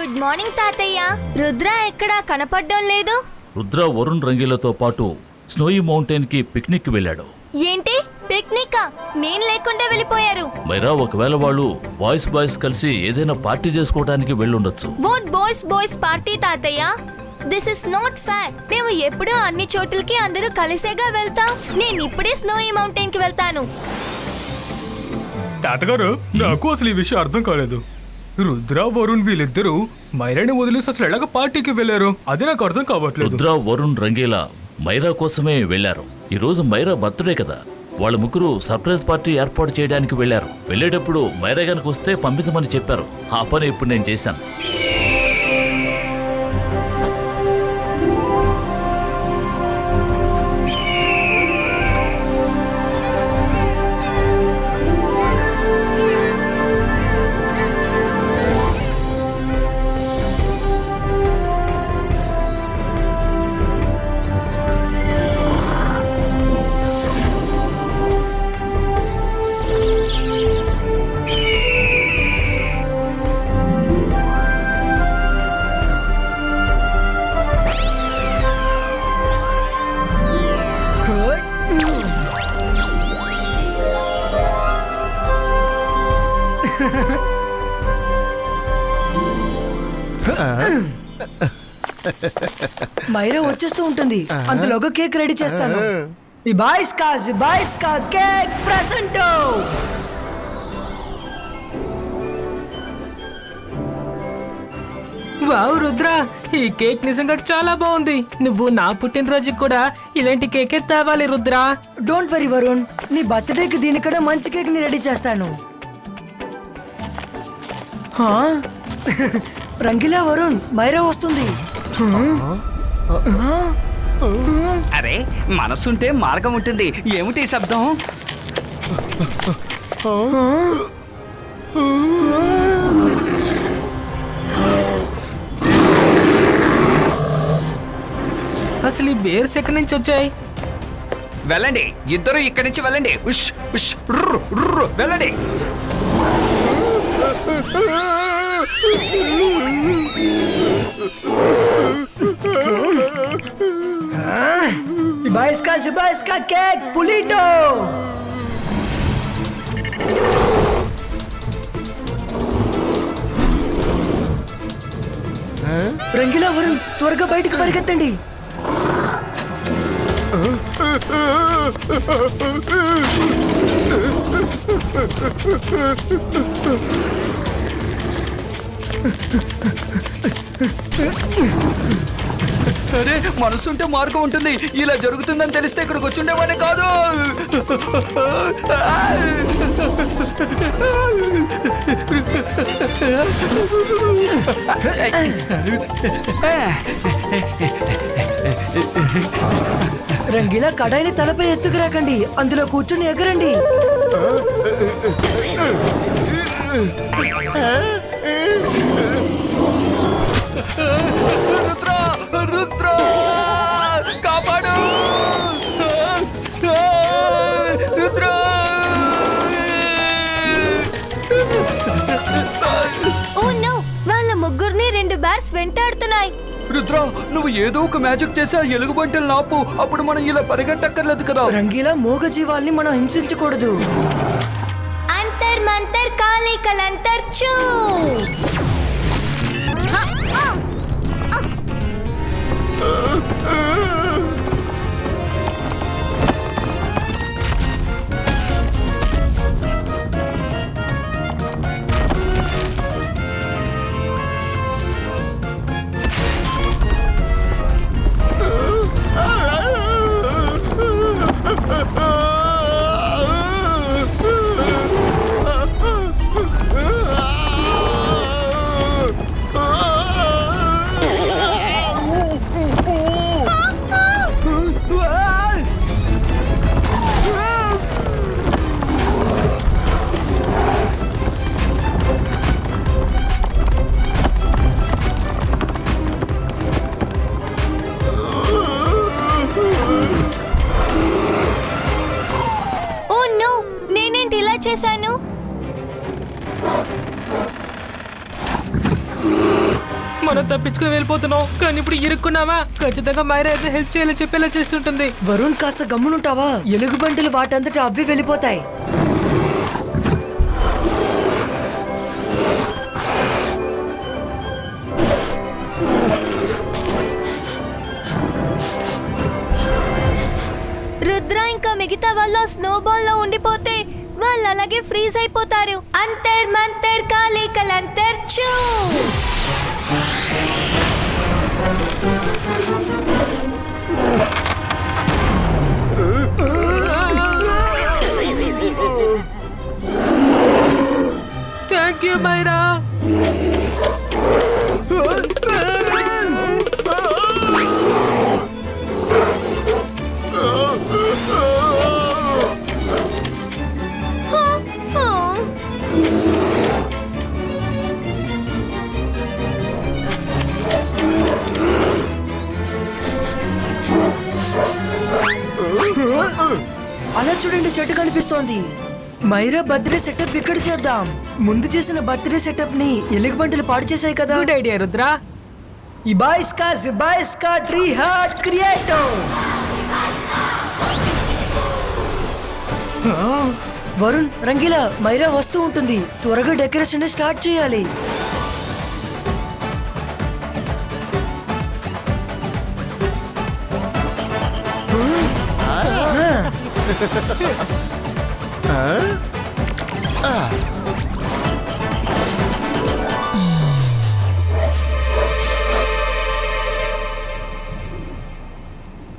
Good morning తాతయ్య. రుద్ర ఎక్కడా కనపడ్డం లేదు. రుద్ర వరుణ్ రంగీలతో పాటు స్నోయి మౌంటైన్ కి పిక్నిక్ వెళ్ళాడు. ఏంటి పిక్నిక్? నేను లేకుండా వెళ్ళిపోయారు. మైరా, ఒకవేళ వాళ్ళు బాయ్స్ కలిసి ఏదైనా పార్టీ చేసుకోవడానికి వెళ్ళుండొచ్చు. వాట్ బాయ్స్ పార్టీ తాతయ్య? This is not fair. మేము ఎప్పుడూ అన్ని చోట్లకి అందరూ కలిసేగా వెళ్తాం. నేను ఇప్పుడే స్నోయి మౌంటైన్ కి వెళ్తాను. తాతగారు, నాకు అసలు ఈ విషయం అర్థం కాలేదు. రుద్ర వరుణ్ వీళ్ళిద్దరూ మైరాని వదిలేసి అసలు ఎలాగ పార్టీకి వెళ్ళారు? అది నాకు అర్థం కావట్లేదు. రుద్ర వరుణ్ రంగీలా మైరా కోసమే వెళ్లారు. ఈ రోజు మైరా బర్త్డే కదా. వాళ్ళ ముగ్గురు సర్ప్రైజ్ పార్టీ ఏర్పాటు చేయడానికి వెళ్లారు. వెళ్ళేటప్పుడు మైరా గనక వస్తే పంపించమని చెప్పారు. ఆ పని ఇప్పుడు నేను చేశాను. మైరా వచ్చేస్తూ ఉంటుంది. అందులోగా కేక్ రెడీ చేస్తాను. ఈ బాయ్స్ కా కేక్ ప్రెజెంట్. వావ్ రుద్ర, ఈ కేక్ నిజంగా చాలా బాగుంది. నువ్వు నా పుట్టినరోజుకి కూడా ఇలాంటి కేకే తేవాలి రుద్ర. డోంట్ వరీ వరుణ్, నీ బర్త్డేకి దీనికన్నా మంచి కేక్ ని రెడీ చేస్తాను. రంగిలా వరుణ్, మైరా వస్తుంది. అరే, మనసుంటే మార్గం ఉంటుంది. ఏమిటి ఈ శబ్దం? అసలు ఈ బేర్స్ ఎక్కడి నుంచి వచ్చాయి? వెళ్ళండి, ఇద్దరు ఇక్కడి నుంచి వెళ్ళండి. ఉష్ ఉష్ రుర్రు రుర్రు వెళ్ళండి. బాయ్స్ కా కేక్ పులిటో. రంగిలా వరుణ్, త్వరగా బయటకు పరిగెత్తండి. అరే, మనసుంటే మార్గం ఉంటుంది. ఇలా జరుగుతుందని తెలిస్తే ఇక్కడికి వచ్చి ఉండేవాడే కాదు. రంగిలా కడాయిని తలపై ఎత్తుకురాకండి. అందులో కూర్చుని ఎగరండి. రుద్ర రుద్ర కాపాడు. రుద్ర, ఓ నో, వాళ్ళ ముగ్గురిని 2 బేర్స్ వెంటాడుతున్నాయి. రుద్ర, నువ్వు ఏదో ఒక మ్యాజిక్ చేసి ఆ ఎలుగుబంటిని నాపు. అప్పుడు మనం ఇలా పరిగెట్టక్కర్లేదు కదా. రంగీలా మూగ జీవాల్ని మనం హింసించకూడదు. అంతర్ మంతర్ కాళీ కలంతర్ చూ. చేశాను. మనం తప్పించుకుని వెళ్ళిపోతున్నాం, కానీ ఇప్పుడు ఇరుక్కున్నావా? ఖచ్చితంగా మైరా అయితే హెల్ప్ చేయాలని చెప్పేలా చేస్తుంటుంది. వరుణ్ కాస్త గమ్మునుంటావా? ఎలుగుబంటులు వాటంతటా అవ్వి వెళ్ళిపోతాయి. రుద్ర ఇంకా మిగతా వాళ్ళ స్నోబాల్ లో ఉండిపోతే వాళ్ళు అలాగే ఫ్రీజ్ అయిపోతారు. అంతర్ మంతర్ కాళికల్ అంతర్ చూ. Thank you Myra. అలా చూడండి, చెట్టు కనిపిస్తోంది. మైరా బర్త్డే సెటప్ ఇక్కడ చేద్దాం. ముందు చేసిన బర్త్డే సెటప్ ని ఎలుగుబంటులు పాడు చేశాయి కదా. Good idea Rudra. ఇబాయిస్కా ట్రీ హార్ట్ క్రియేటో. వరుణ్, రంగీలా, మైరా వస్తూ ఉంటుంది. త్వరగా డెకరేషన్ స్టార్ట్ చేయాలి.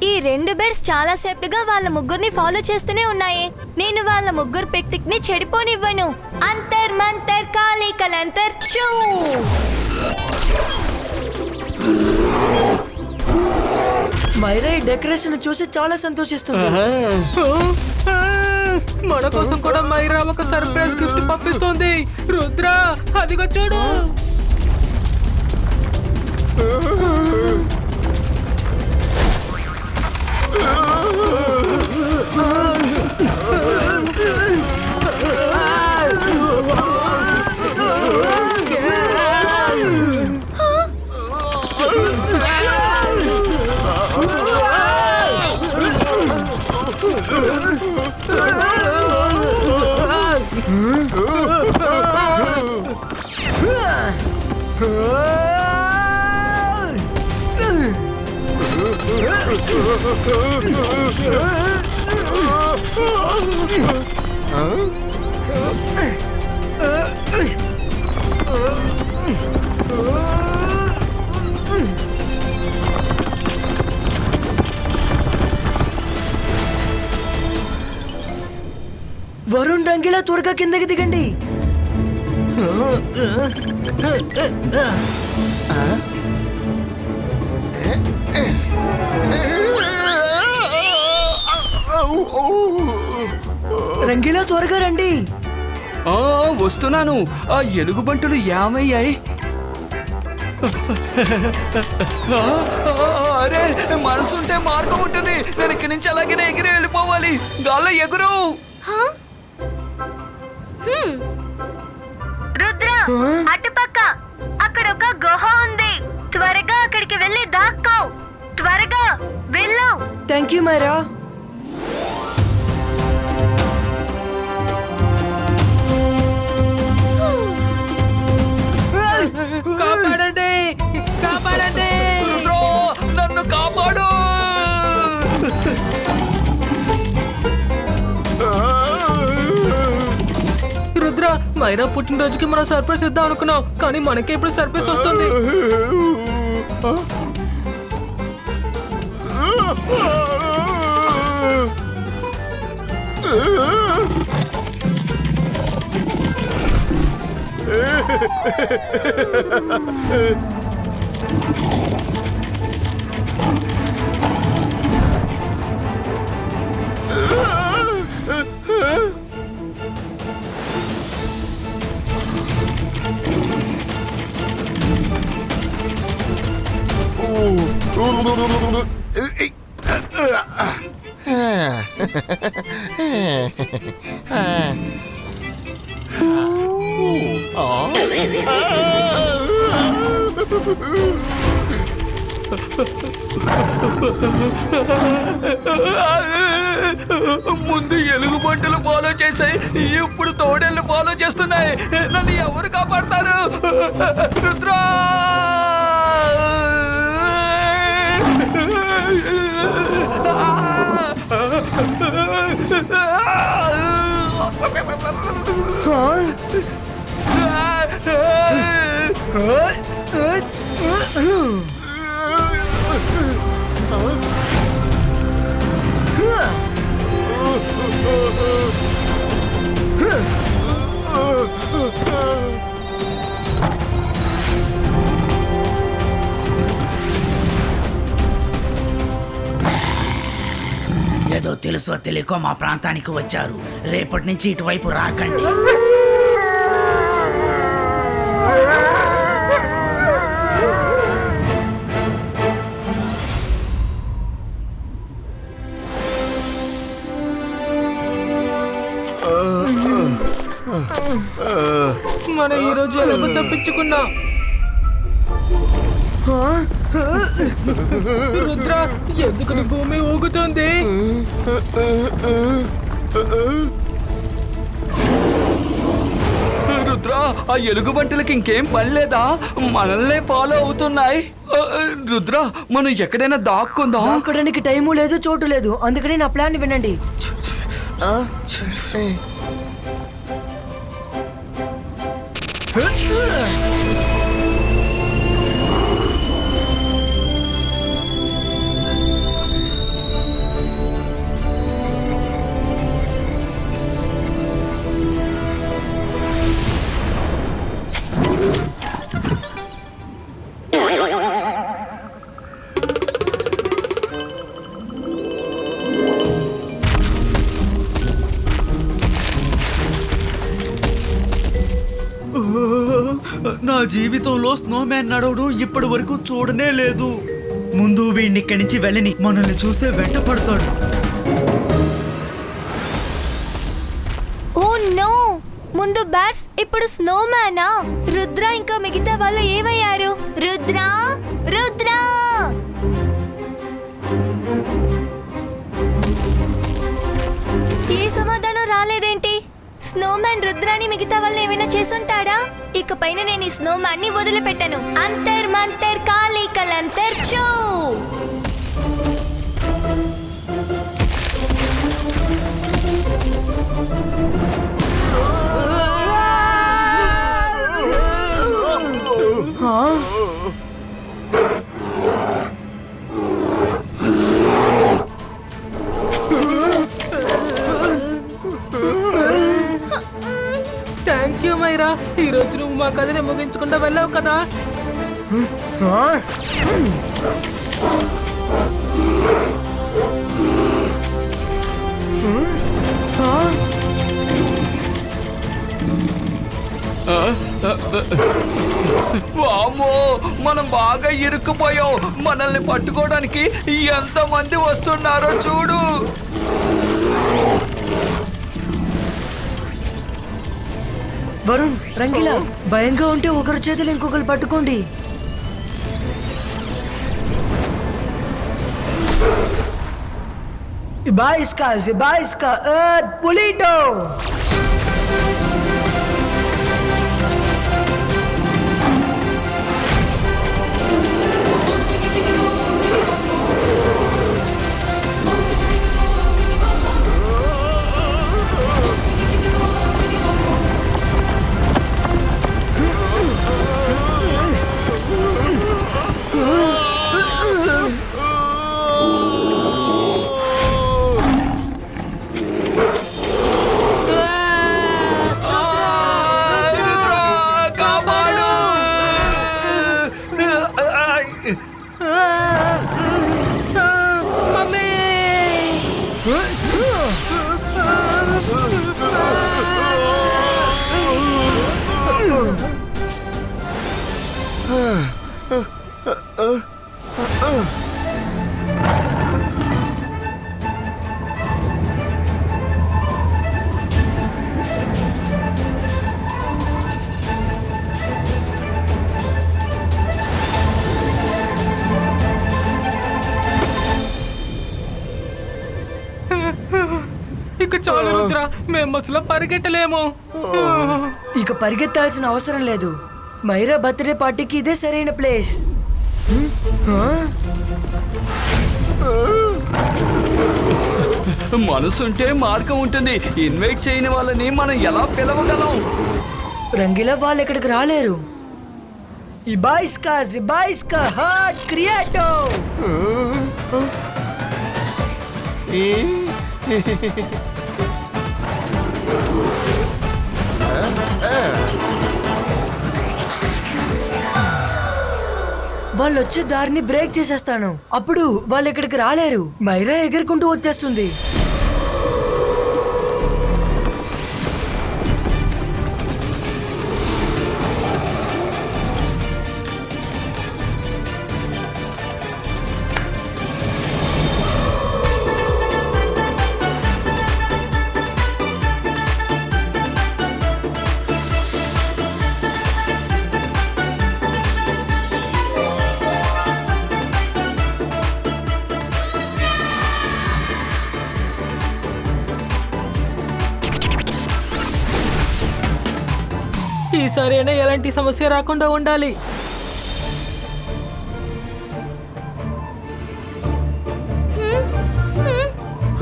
ఈ రెండు బెడ్స్ చాలా సేపుగా వాళ్ళ ముగ్గురిని ఫాలో చేస్తూనే ఉన్నాయి. నేను వాళ్ళ ముగ్గురు పిక్నిక్ ని చెడిపోనివ్వను. అంతర్ మంతర్ కాళికల్ అంతర్ చూ. మైరా ఈ డెకరేషన్ చూసి చాలా సంతోషిస్తుంది. మన కోసం కూడా మైరా ఒక సర్ప్రైజ్ గిఫ్ట్ పంపిస్తోంది. రుద్ర, అదిగో చూడు. వరుణ్, రంగీలా, త్వరగా కిందకి దిగండి. రంగీలా, త్వరగా రండి. వస్తున్నాను. ఆ ఎలుగుబంటులు ఏమయ్యాయి? అరే, మనసుంటే మార్గం ఉంటుంది. నేను ఇక్కడి నుంచి అలాగే ఎగిరి వెళ్ళిపోవాలి. గాల్లో ఎగురు. రుద్ర, అటుపక్క అక్కడ ఒక గుహ ఉంది. త్వరగా అక్కడికి వెళ్ళి దాక్కో. త్వరగా వెళ్ళు. Thank you Myra. కాపాడండి, కాపాడండి. రుద్రో, నన్ను కాపాడు. రుద్ర, మైరా పుట్టినరోజుకి మనం సర్ప్రైజ్ ఇద్దాం అనుకున్నాం, కానీ మనకే ఇప్పుడు సర్ప్రైజ్ వస్తుంది. ముందు ఎలుగుబంటులు ఫాలో చేసాయి, ఇప్పుడు తోడేళ్ళు ఫాలో చేస్తున్నాయి. నన్ను ఎవరు కాపాడతారు? రుద్రా! ఏదో తెలుసో తెలియకో మా ప్రాంతానికి వచ్చారు. రేపటి నుంచి ఇటువైపు రాకండి. మనం ఈ రోజు ఎలాగో తప్పించుకున్నాం. రుద్ర, ఎందుకు భూమి ఊగుతుంది? రుద్ర, ఆ ఎలుగుబంటులకి ఇంకేం పని లేదా? మనల్నే ఫాలో అవుతున్నాయి. రుద్ర, మనం ఎక్కడైనా దాక్కుందాం. దాక్కడానికి టైము లేదు, చోటు లేదు. అందుకని నా ప్లాన్ వినండి. నా జీవితంలో స్నోమ్యాన్ నడవడం ఇప్పటి వరకు చూడనే లేదు. ముందు వీడిని ఇక్కడి నుంచి వెళ్ళని, మనల్ని చూస్తే వెంట పడతాడు. Oh no! ముందు బ్యాట్స్, ఇప్పుడు స్నోమ్యానా? రుద్ర ఇంకా మిగతా వాళ్ళు ఏమయ్యారు? రుద్రా, రుద్రా! ఏ సమాధానం రాలేదేంటి? స్నోమ్యాన్ రుద్రాని మిగతా వాళ్ళు ఏమైనా చేసుంటాడా? ఇకపైన నేను ఈ స్నోమ్యాన్ ని వదిలిపెట్టను. అంతర్ మంతర్ కాళీ కలంతర్ చూ! Thank you Myra. ఈ రోజు నువ్వు మా కథని ముగించకుండా వెళ్ళావు కదా. వామ్మో, మనం బాగా ఇరుక్కుపోయాం. మనల్ని పట్టుకోవడానికి ఎంతమంది వస్తున్నారో చూడు. వరుణ్, రంగిలా, భయంగా ఉంటే ఒకరి చేతులు ఇంకొకరు పట్టుకోండి. Ibaiska, Pulito! ఇక చాలు రుద్ర, మేము అసలు పరిగెట్టలేము. ఇక పరిగెత్తాల్సిన అవసరం లేదు. మైరా బర్త్డే పార్టీకి ఇదే సరైన ప్లేస్. మనసుంటే మార్గం ఉంటుంది. ఇన్వైట్ చేయని వాళ్ళని మనం ఎలా పిలవగలం? రంగిలా వాళ్ళు ఇక్కడికి రాలేరు. ఇబాయిస్కా హార్ట్ క్రియేటో. వాళ్ళు వచ్చే దారిని బ్రేక్ చేసేస్తాను. అప్పుడు వాళ్ళు ఇక్కడికి రాలేరు. మైరా ఎగురుకుంటూ వచ్చేస్తుంది. ఈసారైనా ఎలాంటి సమస్య రాకుండా ఉండాలి.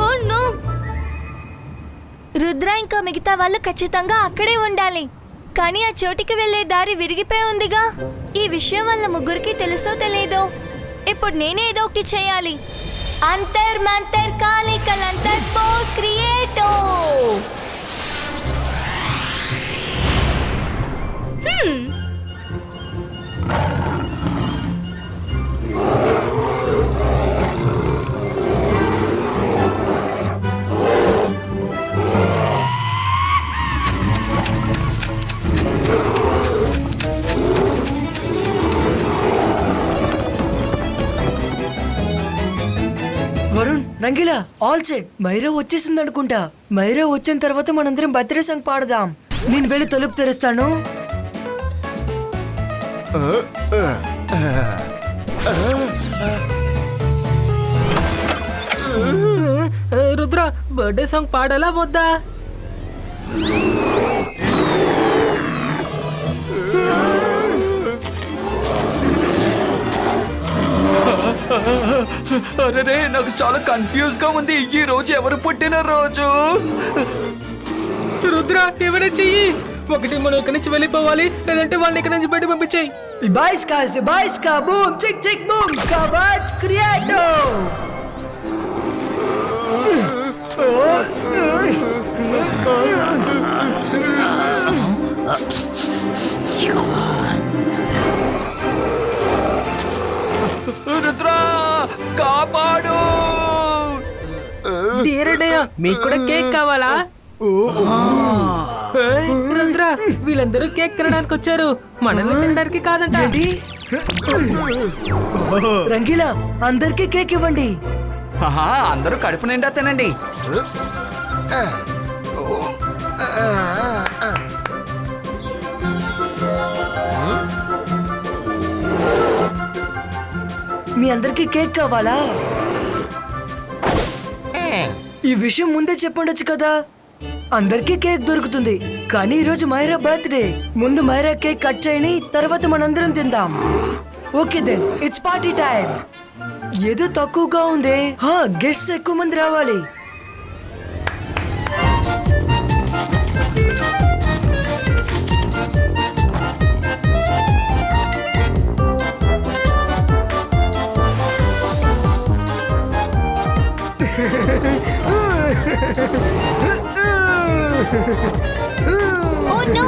Oh no! రుద్ర ఇంకా మిగతా వాళ్ళు ఖచ్చితంగా అక్కడే ఉండాలి. కానీ ఆ చోటికి వెళ్లే దారి విరిగిపోయి ఉందిగా. ఈ విషయం వాళ్ళ ముగ్గురికి తెలుసో తెలీదో. ఇప్పుడు నేనే ఏదో ఒకటి చేయాలి. అంతర్ మంతర్ కాళీ కలంతర్ ఫోర్ క్రియేటో. Varun, Rangeela, all set. మైరా వచ్చేసింది అనుకుంటా. మైరా వచ్చిన తర్వాత మనందరం బర్త్డే సాంగ్ పాడదాం. నేను వెళ్ళి తలుపు తెరుస్తాను. రుద్ర, బర్త్డే సాంగ్ పాడాలా వద్దా? అరే, నాకు చాలా కన్ఫ్యూజ్ గా ఉంది. ఈ రోజు ఎవరు పుట్టిన రోజు? రుద్ర, ఏమైనా చెయ్యి. ఒకటి మనం ఇక్కడి నుంచి వెళ్ళిపోవాలి, లేదంటే వాళ్ళని ఇక్కడి నుంచి బయట పంపించేయి. ఇబాయిస్కా బూమ్ చిక్ చిక్ బూమ్ కవాచ్ క్రియేటో. రుద్ర, కాపాడు! తీరడయ్య, మీకు కూడా కేక్ కావాలా? ఏయ్, రుద్ర, వీళ్ళందరూ కేక్ తినడానికి వచ్చారు, మనల్ని తినడానికి కాదంట. ఏంటి? రంగిలా, అందరికీ కేక్ ఇవ్వండి. ఆహా, అందరూ కడుపు నిండా తినండి. మీ అందరికీ కేక్ కావాలా? ఈ విషయం ముందే చెప్పండొచ్చు కదా. అందరికీ కేక్ దొరుకుతుంది. కానీ ఈరోజు మైరా బర్త్డే. ముందు మైరా కేక్ కట్ చేయని, తర్వాత మనందరం తిందాం. Okay then, it's party time. ఏదో తక్కువగా ఉంది. గెస్ట్స్ ఎక్కువ మంది రావాలి. Oh no!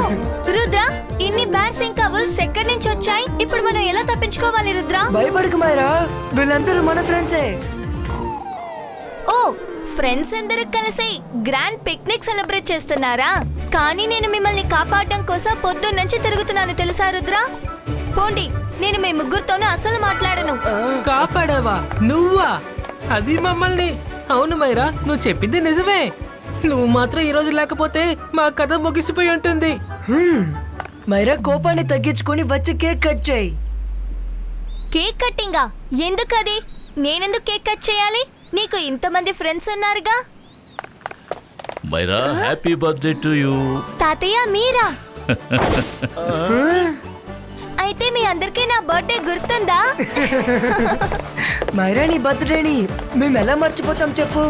రుద్ర, ఇన్ని బ్యాట్స్ ఇంకా వుల్ఫ్స్ ఎక్కడి నుంచి వచ్చాయి? ఇప్పుడు మనం ఎలా తప్పించుకోవాలి రుద్ర? భయపడకు మైరా, వీళ్ళందరూ మన ఫ్రెండ్సే. ఓ, ఫ్రెండ్స్ అందరూ కలిసి గ్రాండ్ పిక్నిక్ సెలబ్రేట్ చేస్తున్నారా? కానీ నేను మిమ్మల్ని కాపాడడం కోసం పొద్దున్నుంచి తిరుగుతున్నాను తెలుసా రుద్ర? పోండి, నేను మీ ముగ్గురితోనూ అసలు మాట్లాడను. కాపాడావా? నువ్వా? అది మమ్మల్ని? అవును మైరా, నువ్వు చెప్పింది నిజమే. నువ్వు మాత్రం ఈ రోజు లేకపోతే మా కథ ముగిసిపోయి ఉంటుంది. మైరా, కోపాన్ని తగ్గించుకొని వచ్చి కేక్ కట్ చేయి. కేక్ కట్టింగా? ఎందుకది? నేనెందుకు కేక్ కట్ చేయాలి? నీకు ఇంతమంది ఫ్రెండ్స్ ఉన్నారుగా. Myra happy birthday to you. తాతయ్య మీరా? అయితే మీ అందరికీ నా బర్త్డే గుర్తుందా? మైరా నీ బర్త్డేని మేము ఎలా మర్చిపోతాం చెప్పు.